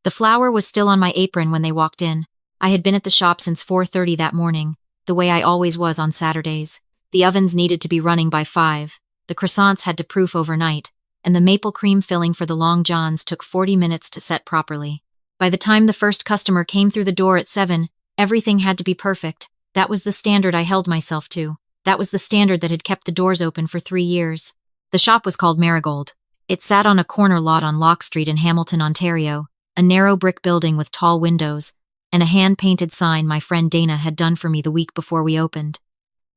The flour was still on my apron when they walked in. I had been at the shop since 4:30 that morning, the way I always was on Saturdays. The ovens needed to be running by 5, the croissants had to proof overnight, and the maple cream filling for the Long Johns took 40 minutes to set properly. By the time the first customer came through the door at 7, everything had to be perfect. That was the standard I held myself to. That was the standard that had kept the doors open for 3 years. The shop was called Marigold. It sat on a corner lot on Locke Street in Hamilton, Ontario, a narrow brick building with tall windows, and a hand-painted sign my friend Dana had done for me the week before we opened.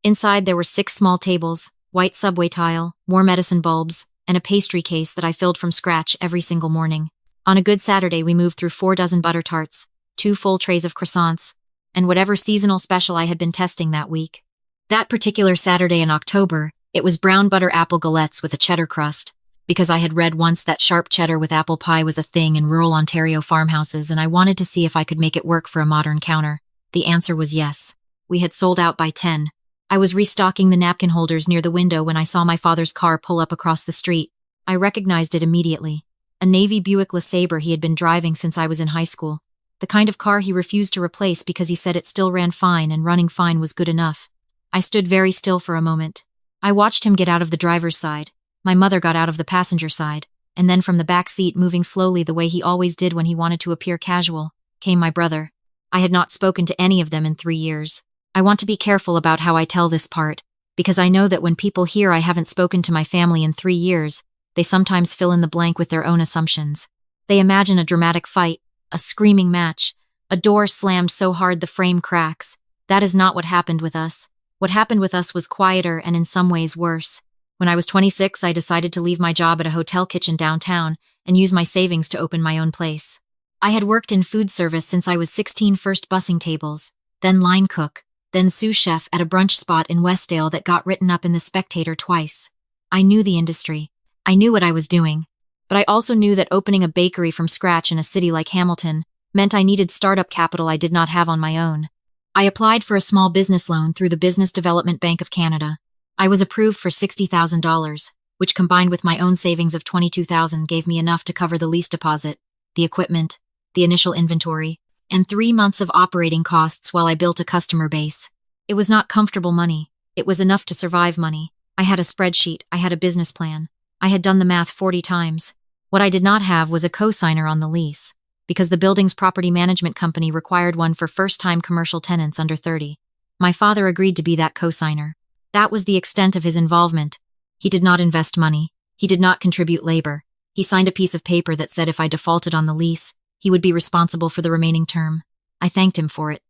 Inside there were 6 small tables, white subway tile, more medicine bulbs, and a pastry case that I filled from scratch every single morning. On a good Saturday we moved through 4 dozen butter tarts, 2 full trays of croissants, and whatever seasonal special I had been testing that week. That particular Saturday in October, it was brown butter apple galettes with a cheddar crust, because I had read once that sharp cheddar with apple pie was a thing in rural Ontario farmhouses and I wanted to see if I could make it work for a modern counter. The answer was yes. We had sold out by 10. I was restocking the napkin holders near the window when I saw my father's car pull up across the street. I recognized it immediately. A navy Buick LeSabre he had been driving since I was in high school. The kind of car he refused to replace because he said it still ran fine and running fine was good enough. I stood very still for a moment. I watched him get out of the driver's side. My mother got out of the passenger side, and then from the back seat, moving slowly the way he always did when he wanted to appear casual, came my brother. I had not spoken to any of them in 3 years. I want to be careful about how I tell this part, because I know that when people hear I haven't spoken to my family in 3 years, they sometimes fill in the blank with their own assumptions. They imagine a dramatic fight, a screaming match, a door slammed so hard the frame cracks. That is not what happened with us. What happened with us was quieter and in some ways worse. When I was 26, I decided to leave my job at a hotel kitchen downtown and use my savings to open my own place. I had worked in food service since I was 16, first bussing tables, then line cook, then sous chef at a brunch spot in Westdale that got written up in The Spectator twice. I knew the industry. I knew what I was doing. But I also knew that opening a bakery from scratch in a city like Hamilton meant I needed startup capital I did not have on my own. I applied for a small business loan through the Business Development Bank of Canada. I was approved for $60,000, which combined with my own savings of $22,000 gave me enough to cover the lease deposit, the equipment, the initial inventory, and 3 months of operating costs while I built a customer base. It was not comfortable money. It was enough to survive money. I had a spreadsheet. I had a business plan. I had done the math 40 times. What I did not have was a co-signer on the lease, because the building's property management company required one for first-time commercial tenants under 30. My father agreed to be that co-signer. That was the extent of his involvement. He did not invest money. He did not contribute labor. He signed a piece of paper that said if I defaulted on the lease, he would be responsible for the remaining term. I thanked him for it.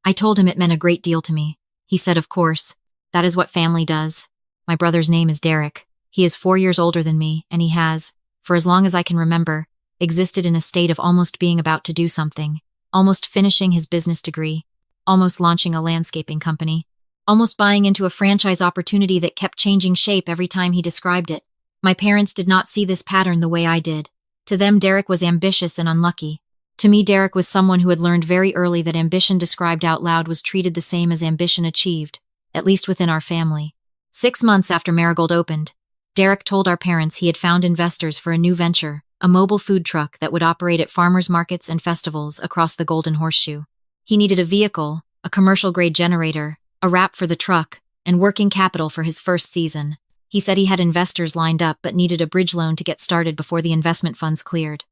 I told him it meant a great deal to me. He said, of course. That is what family does. My brother's name is Derek. He is 4 years older than me, and he has, for as long as I can remember, existed in a state of almost being about to do something, almost finishing his business degree, almost launching a landscaping company, almost buying into a franchise opportunity that kept changing shape every time he described it. My parents did not see this pattern the way I did. To them, Derek was ambitious and unlucky. To me, Derek was someone who had learned very early that ambition described out loud was treated the same as ambition achieved, at least within our family. 6 months after Marigold opened, Derek told our parents he had found investors for a new venture, a mobile food truck that would operate at farmers markets and festivals across the Golden Horseshoe. He needed a vehicle, a commercial-grade generator, a wrap for the truck, and working capital for his first season. He said he had investors lined up but needed a bridge loan to get started before the investment funds cleared.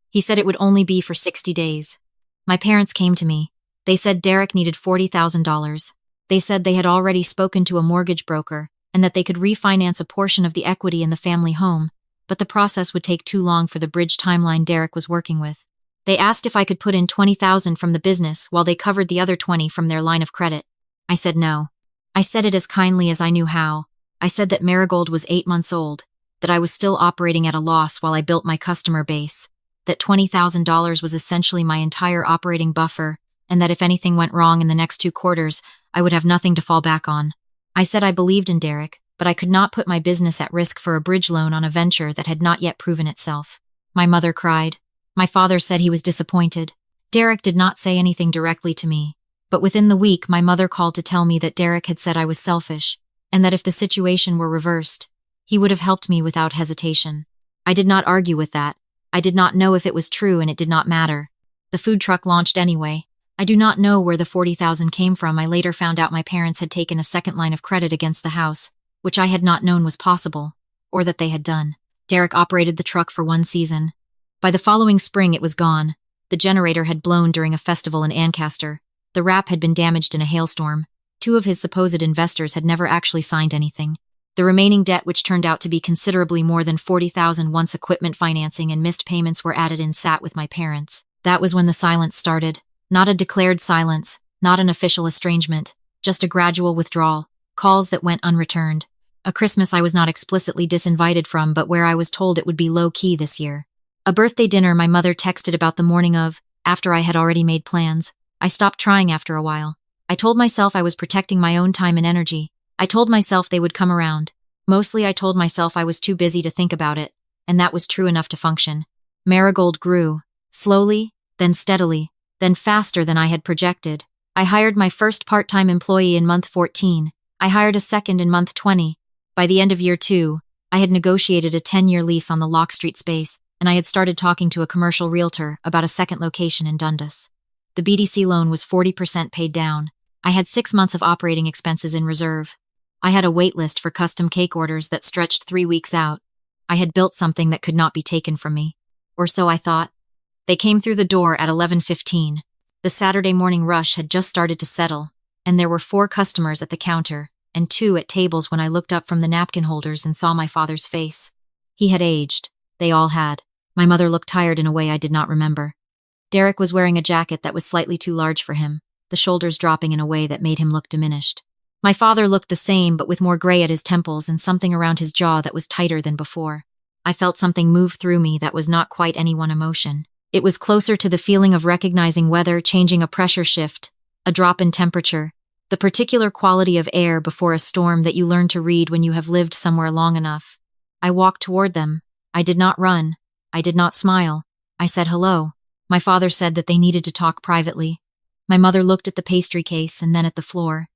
He said it would only be for 60 days. My parents came to me. They said Derek needed $40,000. They said they had already spoken to a mortgage broker and that they could refinance a portion of the equity in the family home, but the process would take too long for the bridge timeline Derek was working with. They asked if I could put in $20,000 from the business while they covered the other $20,000 from their line of credit. I said no. I said it as kindly as I knew how. I said that Marigold was 8 months old, that I was still operating at a loss while I built my customer base, that $20,000 was essentially my entire operating buffer, and that if anything went wrong in the next 2 quarters, I would have nothing to fall back on. I said I believed in Derek, but I could not put my business at risk for a bridge loan on a venture that had not yet proven itself. My mother cried. My father said he was disappointed. Derek did not say anything directly to me, but within the week my mother called to tell me that Derek had said I was selfish, and that if the situation were reversed, he would have helped me without hesitation. I did not argue with that. I did not know if it was true and it did not matter. The food truck launched anyway. I do not know where the 40,000 came from. I later found out my parents had taken a second line of credit against the house, which I had not known was possible, or that they had done. Derek operated the truck for 1 season. By the following spring it was gone. The generator had blown during a festival in Ancaster. The wrap had been damaged in a hailstorm. 2 of his supposed investors had never actually signed anything. The remaining debt, which turned out to be considerably more than 40,000 once equipment financing and missed payments were added in, sat with my parents. That was when the silence started. Not a declared silence, not an official estrangement, just a gradual withdrawal, calls that went unreturned. A Christmas I was not explicitly disinvited from, but where I was told it would be low-key this year. A birthday dinner my mother texted about the morning of, after I had already made plans. I stopped trying after a while. I told myself I was protecting my own time and energy. I told myself they would come around. Mostly I told myself I was too busy to think about it, and that was true enough to function. Marigold grew, slowly, then steadily, then faster than I had projected. I hired my first part-time employee in month 14. I hired a second in month 20. By the end of year 2, I had negotiated a 10-year lease on the Lock Street space, and I had started talking to a commercial realtor about a second location in Dundas. The BDC loan was 40% paid down. I had 6 months of operating expenses in reserve. I had a wait list for custom cake orders that stretched 3 weeks out. I had built something that could not be taken from me. Or so I thought. They came through the door at 11:15. The Saturday morning rush had just started to settle, and there were 4 customers at the counter, and 2 at tables when I looked up from the napkin holders and saw my father's face. He had aged. They all had. My mother looked tired in a way I did not remember. Derek was wearing a jacket that was slightly too large for him, the shoulders dropping in a way that made him look diminished. My father looked the same, but with more gray at his temples and something around his jaw that was tighter than before. I felt something move through me that was not quite any one emotion. It was closer to the feeling of recognizing weather changing, a pressure shift, a drop in temperature, the particular quality of air before a storm that you learn to read when you have lived somewhere long enough. I walked toward them. I did not run. I did not smile. I said hello. My father said that they needed to talk privately. My mother looked at the pastry case and then at the floor.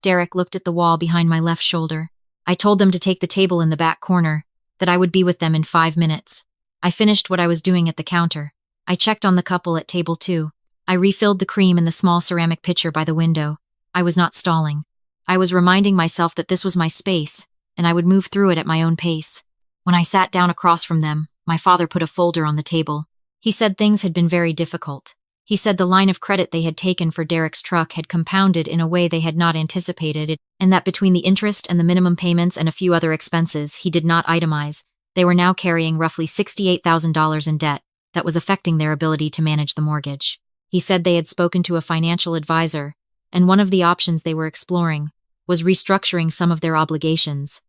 Derek looked at the wall behind my left shoulder. I told them to take the table in the back corner, that I would be with them in 5 minutes. I finished what I was doing at the counter. I checked on the couple at table 2. I refilled the cream in the small ceramic pitcher by the window. I was not stalling. I was reminding myself that this was my space, and I would move through it at my own pace. When I sat down across from them, my father put a folder on the table. He said things had been very difficult. He said the line of credit they had taken for Derek's truck had compounded in a way they had not anticipated, and that between the interest and the minimum payments and a few other expenses he did not itemize, they were now carrying roughly $68,000 in debt that was affecting their ability to manage the mortgage. He said they had spoken to a financial advisor, and one of the options they were exploring was restructuring some of their obligations.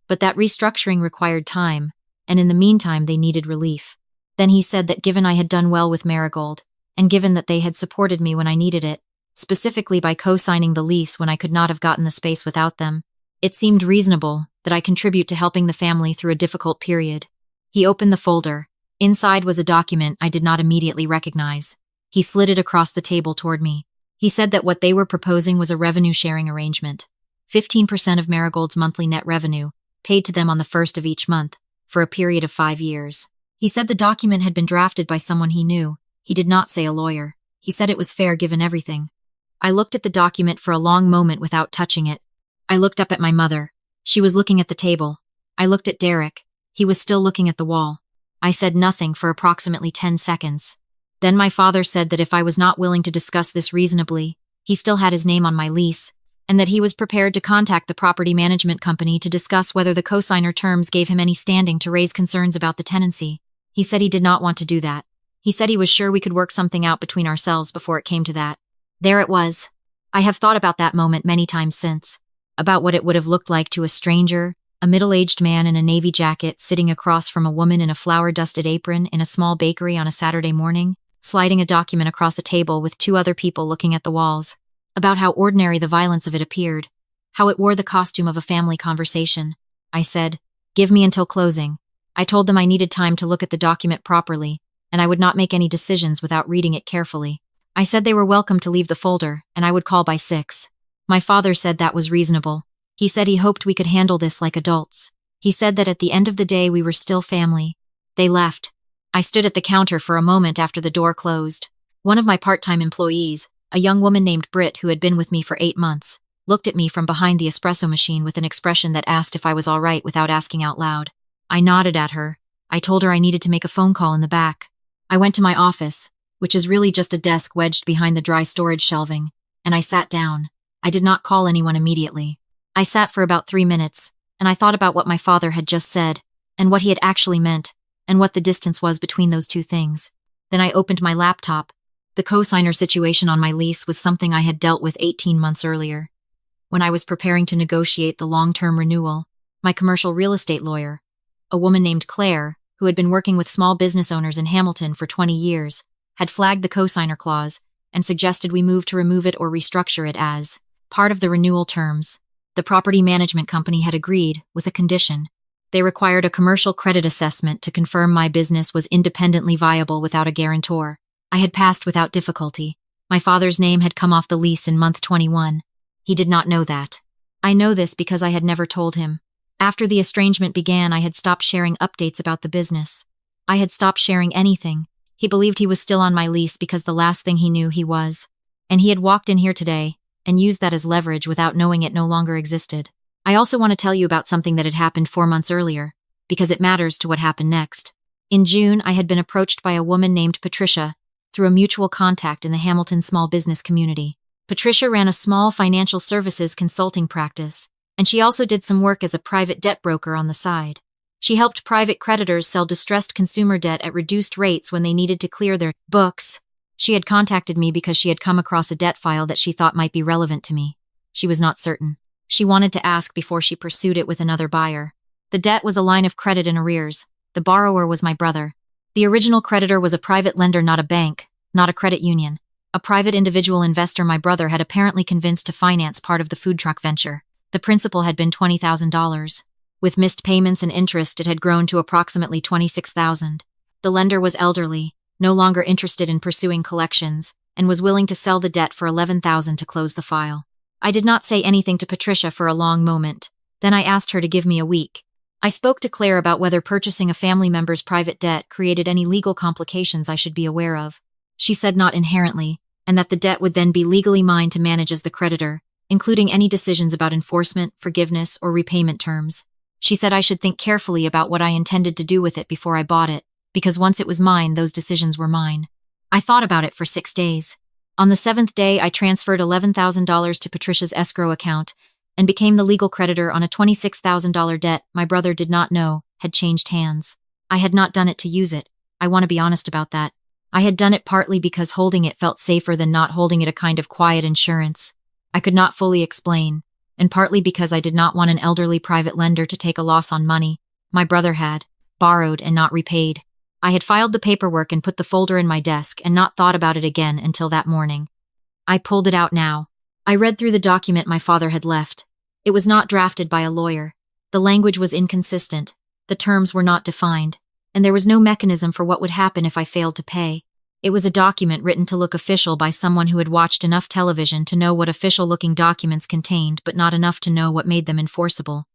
But that restructuring required time, and in the meantime they needed relief. Then he said that given I had done well with Marigold, and given that they had supported me when I needed it, specifically by co-signing the lease when I could not have gotten the space without them, it seemed reasonable that I contribute to helping the family through a difficult period. He opened the folder. Inside was a document I did not immediately recognize. He slid it across the table toward me. He said that what they were proposing was a revenue-sharing arrangement. 15% of Marigold's monthly net revenue, paid to them on the 1st of each month, for a period of 5 years. He said the document had been drafted by someone he knew. He did not say a lawyer. He said it was fair given everything. I looked at the document for a long moment without touching it. I looked up at my mother. She was looking at the table. I looked at Derek. He was still looking at the wall. I said nothing for approximately 10 seconds. Then my father said that if I was not willing to discuss this reasonably, he still had his name on my lease, and that he was prepared to contact the property management company to discuss whether the cosigner terms gave him any standing to raise concerns about the tenancy. He said he did not want to do that. He said he was sure we could work something out between ourselves before it came to that. There it was. I have thought about that moment many times since, about what it would have looked like to a stranger, a middle-aged man in a navy jacket sitting across from a woman in a flour-dusted apron in a small bakery on a Saturday morning, sliding a document across a table with 2 other people looking at the walls, about how ordinary the violence of it appeared, how it wore the costume of a family conversation. I said, "Give me until closing." I told them I needed time to look at the document properly, and I would not make any decisions without reading it carefully. I said they were welcome to leave the folder, and I would call by 6. My father said that was reasonable. He said he hoped we could handle this like adults. He said that at the end of the day we were still family. They left. I stood at the counter for a moment after the door closed. One of my part-time employees, a young woman named Britt who had been with me for 8 months, looked at me from behind the espresso machine with an expression that asked if I was all right without asking out loud. I nodded at her. I told her I needed to make a phone call in the back. I went to my office, which is really just a desk wedged behind the dry storage shelving, and I sat down. I did not call anyone immediately. I sat for about 3 minutes, and I thought about what my father had just said, and what he had actually meant, and what the distance was between those two things. Then I opened my laptop. The cosigner situation on my lease was something I had dealt with 18 months earlier. When I was preparing to negotiate the long-term renewal, my commercial real estate lawyer, a woman named Claire, who had been working with small business owners in Hamilton for 20 years, had flagged the cosigner clause and suggested we move to remove it or restructure it as part of the renewal terms. The property management company had agreed, with a condition. They required a commercial credit assessment to confirm my business was independently viable without a guarantor. I had passed without difficulty. My father's name had come off the lease in month 21. He did not know that. I know this because I had never told him. After the estrangement began, I had stopped sharing updates about the business. I had stopped sharing anything. He believed he was still on my lease because the last thing he knew he was. And he had walked in here today and used that as leverage without knowing it no longer existed. I also want to tell you about something that had happened 4 months earlier, because it matters to what happened next. In June, I had been approached by a woman named Patricia through a mutual contact in the Hamilton small business community. Patricia ran a small financial services consulting practice, and she also did some work as a private debt broker on the side. She helped private creditors sell distressed consumer debt at reduced rates when they needed to clear their books. She had contacted me because she had come across a debt file that she thought might be relevant to me. She was not certain. She wanted to ask before she pursued it with another buyer. The debt was a line of credit in arrears. The borrower was my brother. The original creditor was a private lender, not a bank, not a credit union. A private individual investor my brother had apparently convinced to finance part of the food truck venture. The principal had been $20,000. With missed payments and interest, it had grown to approximately $26,000. The lender was elderly, no longer interested in pursuing collections, and was willing to sell the debt for $11,000 to close the file. I did not say anything to Patricia for a long moment. Then I asked her to give me a week. I spoke to Claire about whether purchasing a family member's private debt created any legal complications I should be aware of. She said not inherently, and that the debt would then be legally mine to manage as the creditor, including any decisions about enforcement, forgiveness, or repayment terms. She said I should think carefully about what I intended to do with it before I bought it, because once it was mine, those decisions were mine. I thought about it for 6 days. On the 7th day, I transferred $11,000 to Patricia's escrow account and became the legal creditor on a $26,000 debt my brother did not know had changed hands. I had not done it to use it. I want to be honest about that. I had done it partly because holding it felt safer than not holding it, a kind of quiet insurance. I could not fully explain, and partly because I did not want an elderly private lender to take a loss on money my brother had borrowed and not repaid. I had filed the paperwork and put the folder in my desk and not thought about it again until that morning. I pulled it out now. I read through the document my father had left. It was not drafted by a lawyer. The language was inconsistent. The terms were not defined, and there was no mechanism for what would happen if I failed to pay. It was a document written to look official by someone who had watched enough television to know what official-looking documents contained, but not enough to know what made them enforceable.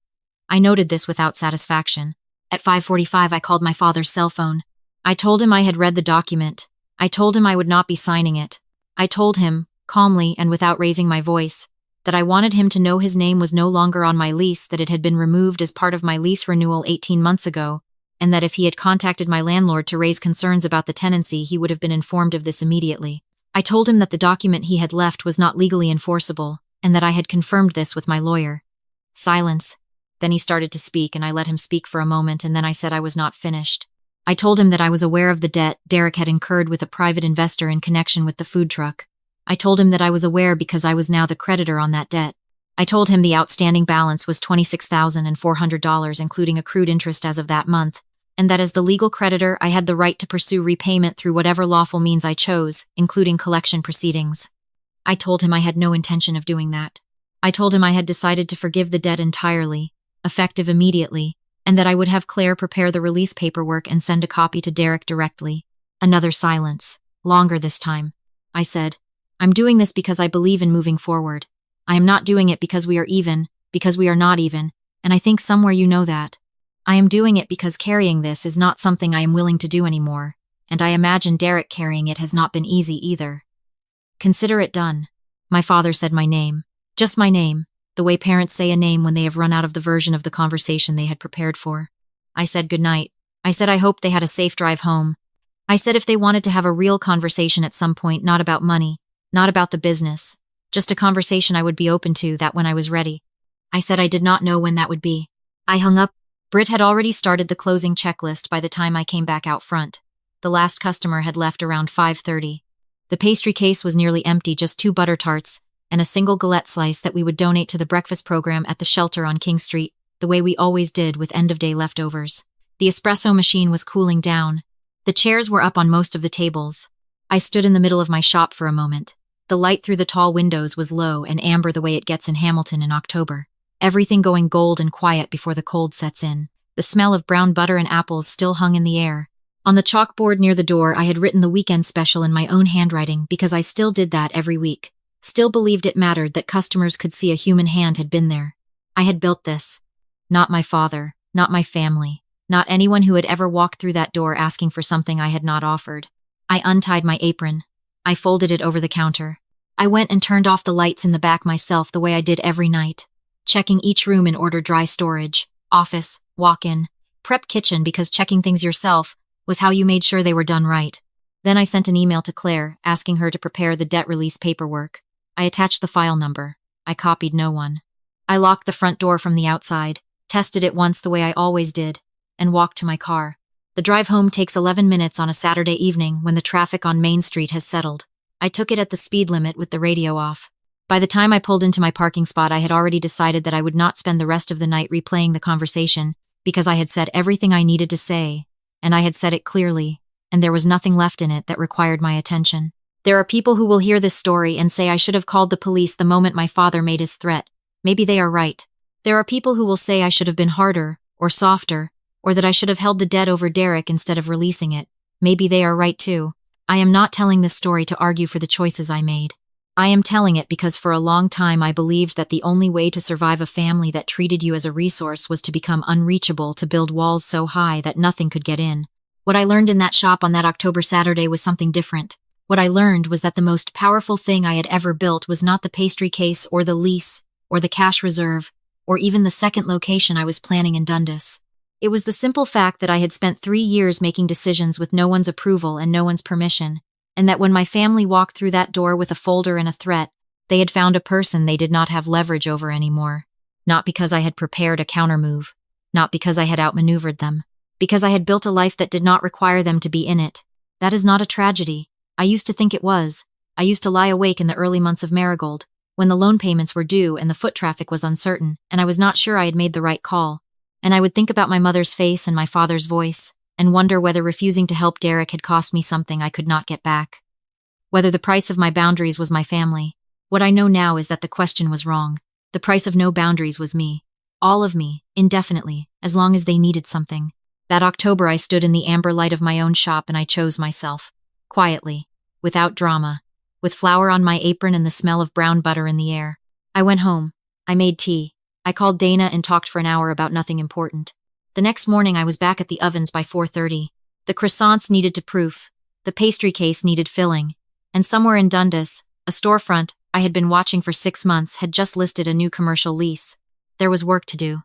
I noted this without satisfaction. At 5:45, I called my father's cell phone. I told him I had read the document. I told him I would not be signing it. I told him, calmly and without raising my voice, that I wanted him to know his name was no longer on my lease, that it had been removed as part of my lease renewal 18 months ago, and that if he had contacted my landlord to raise concerns about the tenancy, he would have been informed of this immediately. I told him that the document he had left was not legally enforceable, and that I had confirmed this with my lawyer. Silence. Then he started to speak, and I let him speak for a moment, and then I said I was not finished. I told him that I was aware of the debt Derek had incurred with a private investor in connection with the food truck. I told him that I was aware because I was now the creditor on that debt. I told him the outstanding balance was $26,400, including accrued interest as of that month, and that as the legal creditor, I had the right to pursue repayment through whatever lawful means I chose, including collection proceedings. I told him I had no intention of doing that. I told him I had decided to forgive the debt entirely, effective immediately, and that I would have Claire prepare the release paperwork and send a copy to Derek directly. Another silence. Longer this time. I said, I'm doing this because I believe in moving forward. I am not doing it because we are even, because we are not even, and I think somewhere you know that. I am doing it because carrying this is not something I am willing to do anymore, and I imagine Derek carrying it has not been easy either. Consider it done. My father said my name. Just my name, the way parents say a name when they have run out of the version of the conversation they had prepared for. I said goodnight. I said I hoped they had a safe drive home. I said if they wanted to have a real conversation at some point, not about money, not about the business, just a conversation I would be open to, that when I was ready. I said I did not know when that would be. I hung up. Britt had already started the closing checklist by the time I came back out front. The last customer had left around 5:30. The pastry case was nearly empty, just 2 butter tarts and a single galette slice that we would donate to the breakfast program at the shelter on King Street, the way we always did with end-of-day leftovers. The espresso machine was cooling down. The chairs were up on most of the tables. I stood in the middle of my shop for a moment. The light through the tall windows was low and amber, the way it gets in Hamilton in October. Everything going gold and quiet before the cold sets in. The smell of brown butter and apples still hung in the air. On the chalkboard near the door, I had written the weekend special in my own handwriting because I still did that every week. Still believed it mattered that customers could see a human hand had been there. I had built this. Not my father, not my family, not anyone who had ever walked through that door asking for something I had not offered. I untied my apron. I folded it over the counter. I went and turned off the lights in the back myself, the way I did every night, checking each room in order: dry storage, office, walk-in, prep kitchen, because checking things yourself was how you made sure they were done right. Then I sent an email to Claire, asking her to prepare the debt release paperwork. I attached the file number. I copied no one. I locked the front door from the outside, tested it once the way I always did, and walked to my car. The drive home takes 11 minutes on a Saturday evening when the traffic on Main Street has settled. I took it at the speed limit with the radio off. By the time I pulled into my parking spot, I had already decided that I would not spend the rest of the night replaying the conversation, because I had said everything I needed to say, and I had said it clearly, and there was nothing left in it that required my attention. There are people who will hear this story and say I should have called the police the moment my father made his threat. Maybe they are right. There are people who will say I should have been harder, or softer, or that I should have held the debt over Derek instead of releasing it. Maybe they are right too. I am not telling this story to argue for the choices I made. I am telling it because for a long time I believed that the only way to survive a family that treated you as a resource was to become unreachable, to build walls so high that nothing could get in. What I learned in that shop on that October Saturday was something different. What I learned was that the most powerful thing I had ever built was not the pastry case or the lease or the cash reserve or even the second location I was planning in Dundas. It was the simple fact that I had spent 3 years making decisions with no one's approval and no one's permission, and that when my family walked through that door with a folder and a threat, they had found a person they did not have leverage over anymore. Not because I had prepared a countermove, not because I had outmaneuvered them, because I had built a life that did not require them to be in it. That is not a tragedy. I used to think it was. I used to lie awake in the early months of Marigold, when the loan payments were due and the foot traffic was uncertain, and I was not sure I had made the right call. And I would think about my mother's face and my father's voice, and wonder whether refusing to help Derek had cost me something I could not get back. Whether the price of my boundaries was my family. What I know now is that the question was wrong. The price of no boundaries was me. All of me, indefinitely, as long as they needed something. That October I stood in the amber light of my own shop and I chose myself. Quietly. Without drama. With flour on my apron and the smell of brown butter in the air. I went home. I made tea. I called Dana and talked for an hour about nothing important. The next morning I was back at the ovens by 4:30. The croissants needed to proof. The pastry case needed filling. And somewhere in Dundas, a storefront I had been watching for 6 months had just listed a new commercial lease. There was work to do.